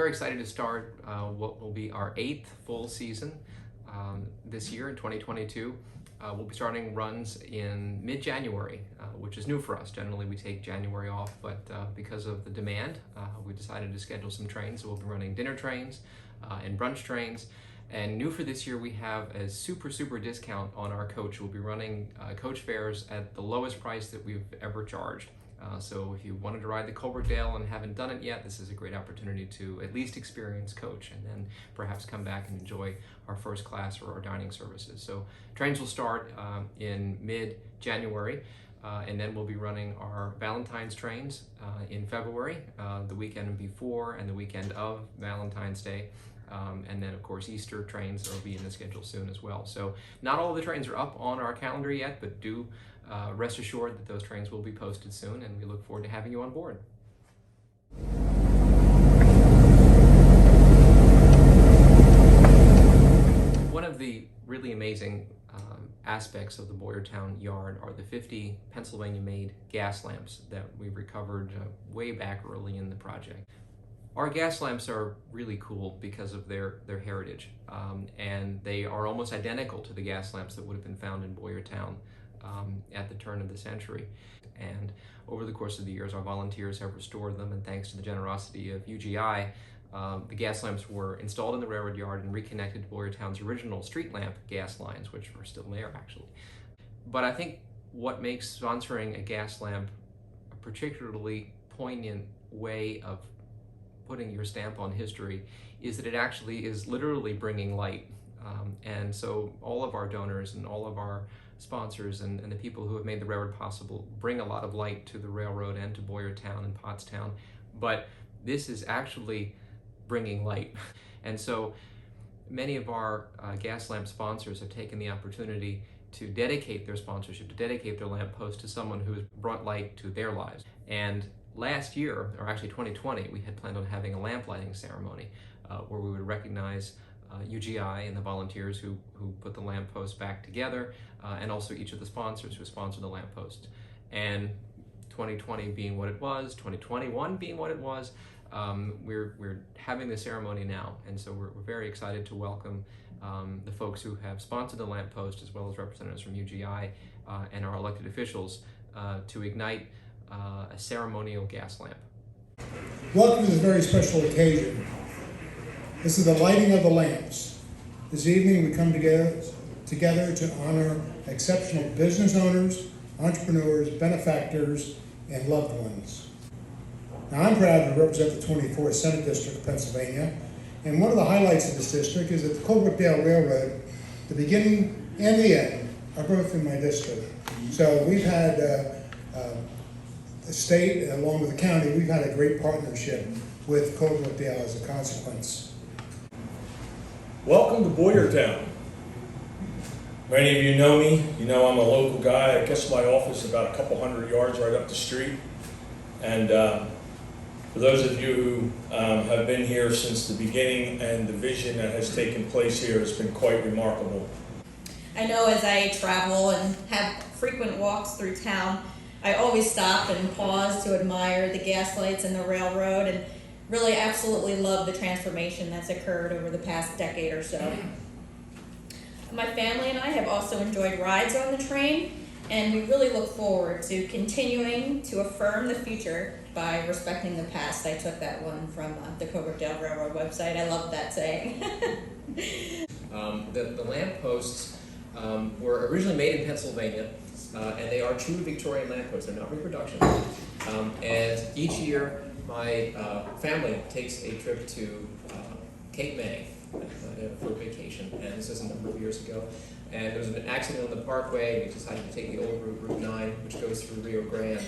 very excited to start what will be our 8th full season this year in 2022. We'll be starting runs in mid-January, which is new for us. Generally we take January off, but because of the demand, we decided to schedule some trains. So we'll be running dinner trains and brunch trains. And new for this year, we have a super discount on our coach. We'll be running coach fares at the lowest price that we've ever charged. So if you wanted to ride the Colebrookdale and haven't done it yet, this is a great opportunity to at least experience coach and then perhaps come back and enjoy our first class or our dining services. So trains will start in mid-January, and then we'll be running our Valentine's trains in February, the weekend before and the weekend of Valentine's Day. And then of course Easter trains will be in the schedule soon as well. So not all of the trains are up on our calendar yet, but do rest assured that those trains will be posted soon, and we look forward to having you on board. One of the really amazing aspects of the Boyertown yard are the 50 Pennsylvania-made gas lamps that we recovered way back early in the project. Our gas lamps are really cool because of their heritage, and they are almost identical to the gas lamps that would have been found in Boyertown at the turn of the century. And over the course of the years, our volunteers have restored them, and thanks to the generosity of UGI, the gas lamps were installed in the railroad yard and reconnected to Boyertown's original street lamp gas lines, which are still there actually. But I think what makes sponsoring a gas lamp a particularly poignant way of putting your stamp on history is that it actually is literally bringing light. And so all of our donors and all of our sponsors and the people who have made the railroad possible bring a lot of light to the railroad and to Boyertown and Pottstown. But this is actually bringing light. And so many of our gas lamp sponsors have taken the opportunity to dedicate their sponsorship, to dedicate their lamp post to someone who has brought light to their lives. And last year, or actually 2020, we had planned on having a lamp lighting ceremony where we would recognize UGI and the volunteers who put the lamp post back together, and also each of the sponsors who sponsored the lamp post. And 2020 being what it was, 2021 being what it was, we're having the ceremony now. And so we're very excited to welcome the folks who have sponsored the lamp post, as well as representatives from UGI and our elected officials to ignite a ceremonial gas lamp. Welcome to this very special occasion. This is the lighting of the lamps. This evening we come together to honor exceptional business owners, entrepreneurs, benefactors, and loved ones. Now I'm proud to represent the 24th Senate District of Pennsylvania, and one of the highlights of this district is that the Colebrookdale Railroad, the beginning and the end, are both in my district. So we've had the state, along with the county, we've had a great partnership with Colebrookdale as a consequence. Welcome to Boyertown. Many of you know me. You know I'm a local guy. I guess my office is about a couple hundred yards right up the street. And for those of you who have been here since the beginning, and the vision that has taken place here has been quite remarkable. I know as I travel and have frequent walks through town, I always stop and pause to admire the gas lights and the railroad, and really absolutely love the transformation that's occurred over the past decade or so. My family and I have also enjoyed rides on the train, and we really look forward to continuing to affirm the future by respecting the past. I took that one from the Colebrookdale Railroad website. I love that saying. The lamp posts were originally made in Pennsylvania, and they are true Victorian lamp posts. They're not reproduction. And each year, my family takes a trip to Cape May for vacation, and this was a number of years ago. And there was an accident on the parkway, and we decided to take the old route, Route 9, which goes through Rio Grande.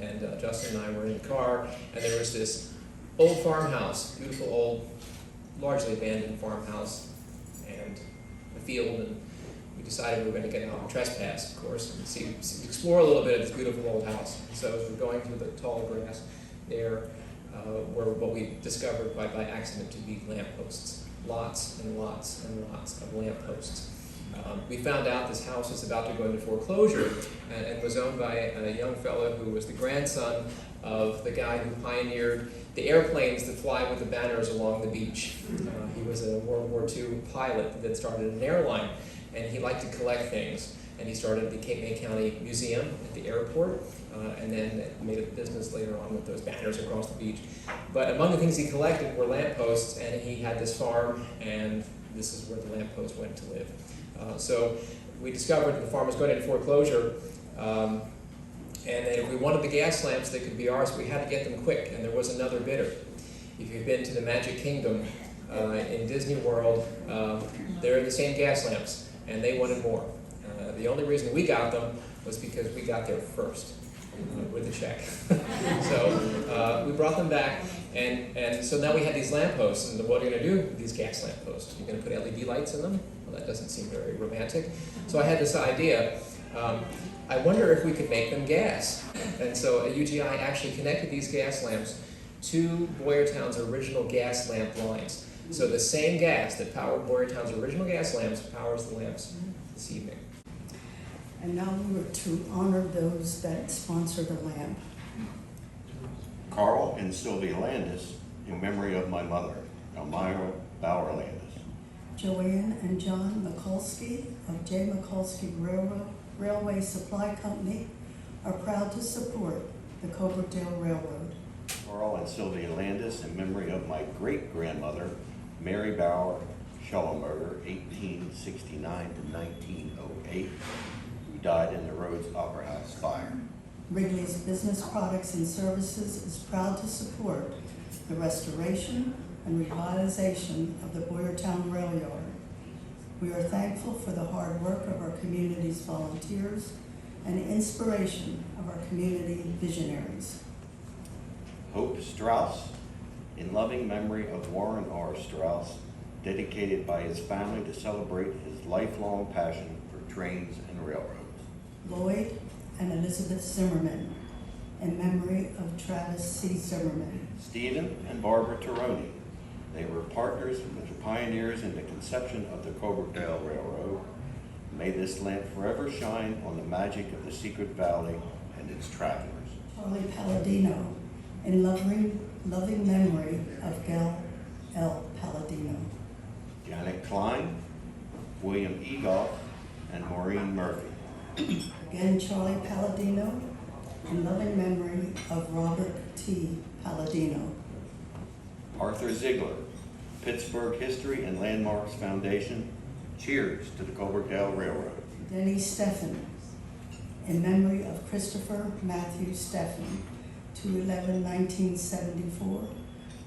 And Justin and I were in the car, and there was this old farmhouse, beautiful old, largely abandoned farmhouse, and a field, and we decided we were going to get out and trespass, of course, and explore a little bit of this beautiful old house. So as we're going through the tall grass, there were what we discovered by accident to be lamp posts. Lots and lots and lots of lamp posts. We found out this house was about to go into foreclosure and was owned by a young fellow who was the grandson of the guy who pioneered the airplanes that fly with the banners along the beach. He was a World War II pilot that started an airline, and he liked to collect things. And he started the Cape May County Museum at the airport, and then made a business later on with those banners across the beach. But among the things he collected were lampposts, and he had this farm, and this is where the lamppost went to live. So we discovered that the farm was going into foreclosure, and that if we wanted the gas lamps that could be ours, we had to get them quick, and there was another bidder. If you've been to the Magic Kingdom in Disney World, they're the same gas lamps, and they wanted more. The only reason we got them was because we got there first with the check. So we brought them back, and so now we had these lampposts, and what are you going to do with these gas lampposts? You're going to put LED lights in them? Well, that doesn't seem very romantic. So I had this idea. I wonder if we could make them gas. And so UGI actually connected these gas lamps to Boyertown's original gas lamp lines. So the same gas that powered Boyertown's original gas lamps powers the lamps this evening. And now we were to honor those that sponsor the lamp. Carl and Sylvia Landis, in memory of my mother, Elmira Bauer Landis. Joanne and John Mikulski of J. Mikulski Railway Supply Company are proud to support the Colebrookdale Railroad. Carl and Sylvia Landis, in memory of my great-grandmother, Mary Bauer Schellenberger, 1869 to 1908, who died in the Rhodes Opera House fire. Wrigley's Business Products and Services is proud to support the restoration and revitalization of the Boyertown Rail Yard. We are thankful for the hard work of our community's volunteers and the inspiration of our community visionaries. Hope Strauss, in loving memory of Warren R. Strauss, dedicated by his family to celebrate his lifelong passion for trains and railroads. Lloyd and Elizabeth Zimmerman, in memory of Travis C. Zimmerman. Stephen and Barbara Taroni, they were partners with the pioneers in the conception of the Colebrookdale Railroad. May this lamp forever shine on the magic of the Secret Valley and its travelers. Charlie Palladino, in loving memory of Gal L. Palladino. Janet Klein, William Egoff, and Maureen Murphy. Again, Charlie Palladino, in loving memory of Robert T. Palladino. Arthur Ziegler, Pittsburgh History and Landmarks Foundation. Cheers to the Colebrookdale Railroad. Denny Steffen, in memory of Christopher Matthew Steffen, 2/11/1974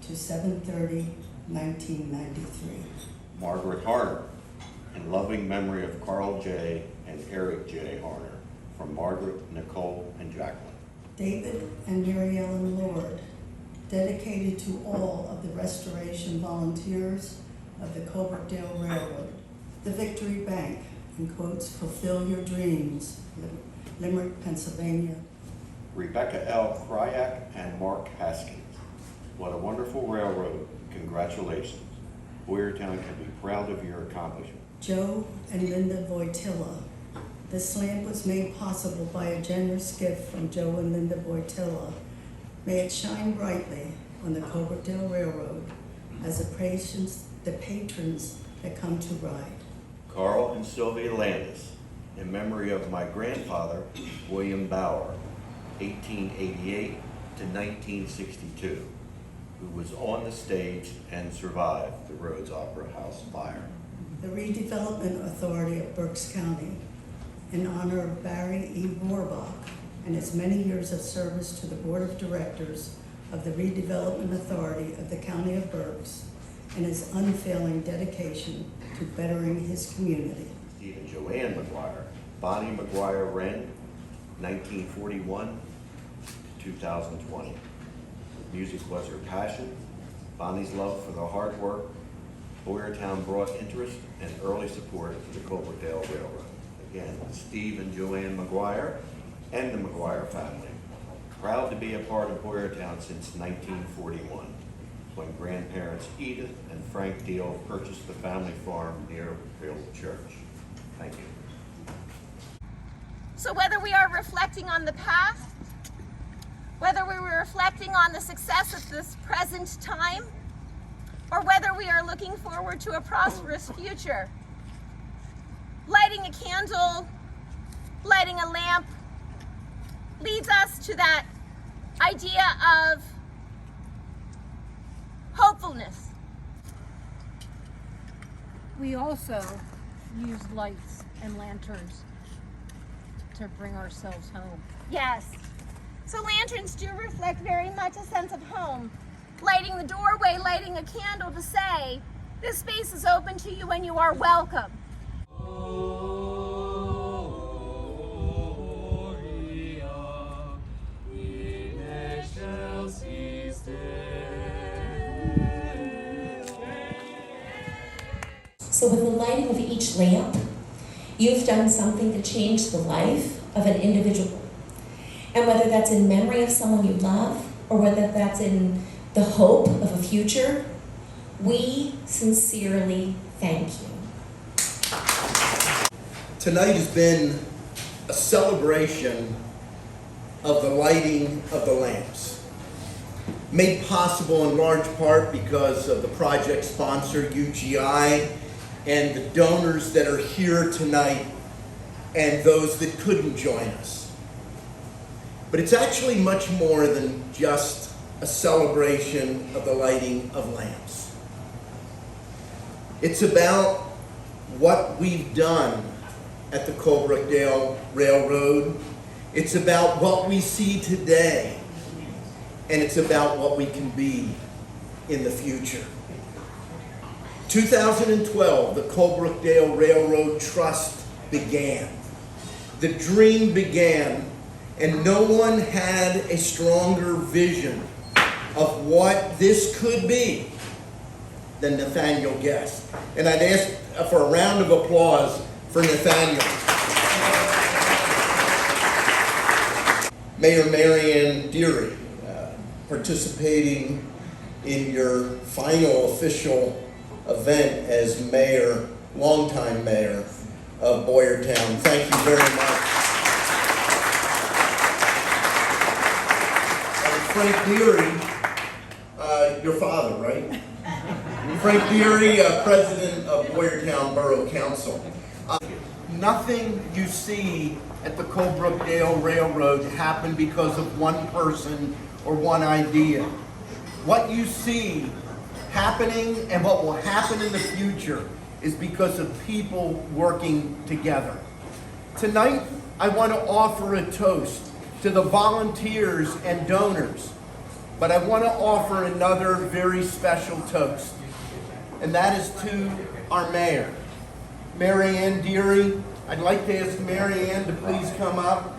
to 7/30/1993. Margaret Harner, in loving memory of Carl J. and Eric J. Harner, from Margaret, Nicole, and Jacqueline. David and Mary Ellen Lord, dedicated to all of the restoration volunteers of the Colebrookdale Railroad. The Victory Bank, in quotes, fulfill your dreams, Limerick, Pennsylvania. Rebecca L. Kryak and Mark Haskins. What a wonderful railroad. Congratulations. Boyertown can be proud of your accomplishment. Joe and Linda Voitilla. This lamp was made possible by a generous gift from Joe and Linda Voitilla. May it shine brightly on the Colebrookdale Railroad as the patrons that come to ride. Carl and Sylvia Landis, in memory of my grandfather, William Bauer, 1888 to 1962, who was on the stage and survived the Rhodes Opera House fire. The Redevelopment Authority of Berks County, in honor of Barry E. Warbach and his many years of service to the Board of Directors of the Redevelopment Authority of the County of Berks and his unfailing dedication to bettering his community. Steve and Joanne McGuire, Bonnie McGuire Wren, 1941 to 2020. Music was her passion. Bonnie's love for the hard work. Boyertown brought interest and early support to the Colebrookdale Railroad. Again, Steve and Joanne McGuire and the McGuire family. Proud to be a part of Boyertown since 1941, when grandparents Edith and Frank Deal purchased the family farm near Field Church. Thank you. So whether we are reflecting on the past, whether we were reflecting on the success of this present time, or whether we are looking forward to a prosperous future, lighting a candle, lighting a lamp, leads us to that idea of hopefulness. We also use lights and lanterns to bring ourselves home. Yes. So lanterns do reflect very much a sense of home. Lighting the doorway, lighting a candle to say, this space is open to you and you are welcome. So with the lighting of each lamp, you've done something to change the life of an individual. And whether that's in memory of someone you love, or whether that's in the hope of a future, we sincerely thank you. Tonight has been a celebration of the lighting of the lamps, made possible in large part because of the project sponsor, UGI, and the donors that are here tonight and those that couldn't join us. But it's actually much more than just a celebration of the lighting of lamps. It's about what we've done at the Colebrookdale Railroad. It's about what we see today, and it's about what we can be in the future. 2012, the Colebrookdale Railroad Trust began. The dream began, and no one had a stronger vision of what this could be than Nathaniel Guest. And I'd ask for a round of applause for Nathaniel. Mayor Marianne Deary, participating in your final official event as mayor, longtime mayor of Boyertown. Thank you very much. And Frank Deary, your father, right? Frank Deary, president of Boyertown Borough Council. Nothing you see at the Colebrookdale Railroad happened because of one person or one idea. What you see happening and what will happen in the future is because of people working together. Tonight, I want to offer a toast to the volunteers and donors, but I want to offer another very special toast, and that is to our mayor, Marianne Deary. I'd like to ask Marianne to please come up.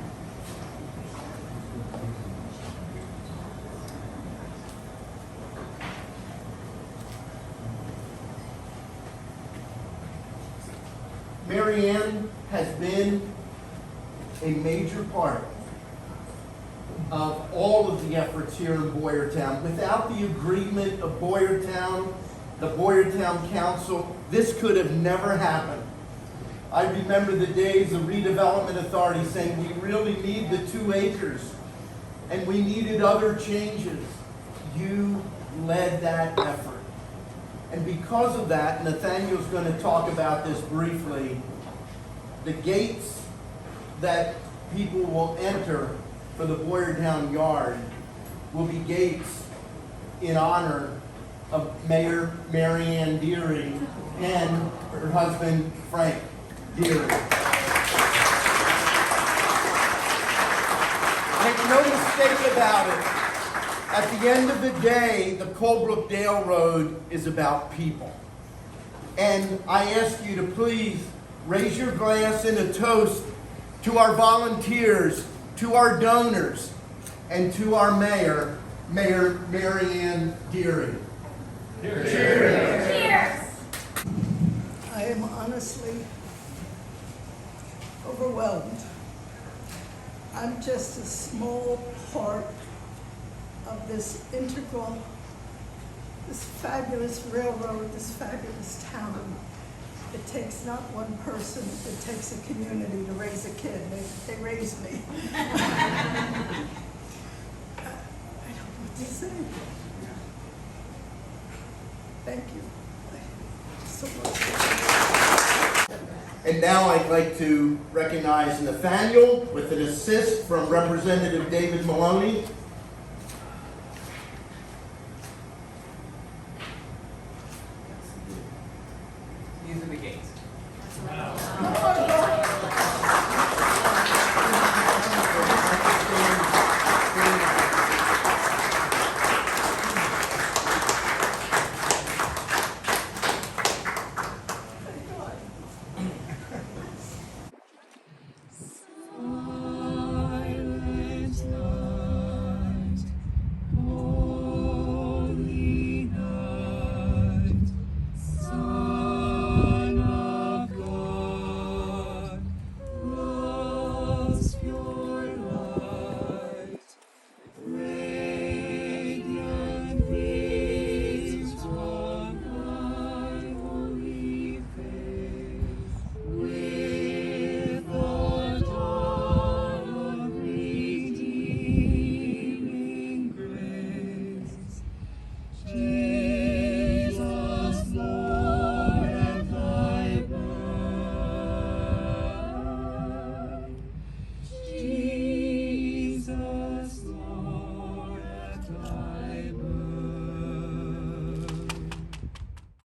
Marianne has been a major part of all of the efforts here in Boyertown. Without the agreement of Boyertown, the Boyertown Council, this could have never happened. I remember the days of redevelopment authority saying we really need the 2 acres and we needed other changes. You led that effort. And because of that, Nathaniel's going to talk about this briefly, the gates that people will enter for the Boyertown Yard will be gates in honor of Mayor Marianne Deary and her husband, Frank Deary. Make no mistake about it. At the end of the day, the Colebrookdale Road is about people. And I ask you to please raise your glass in a toast to our volunteers, to our donors, and to our mayor, Mayor Marianne Deary. Cheers. Cheers. I am honestly overwhelmed. I'm just a small part of this integral, this fabulous railroad, this fabulous town. It takes not one person, it takes a community to raise a kid. They raised me. I don't know what to say. Thank you so much. And now I'd like to recognize Nathaniel with an assist from Representative David Maloney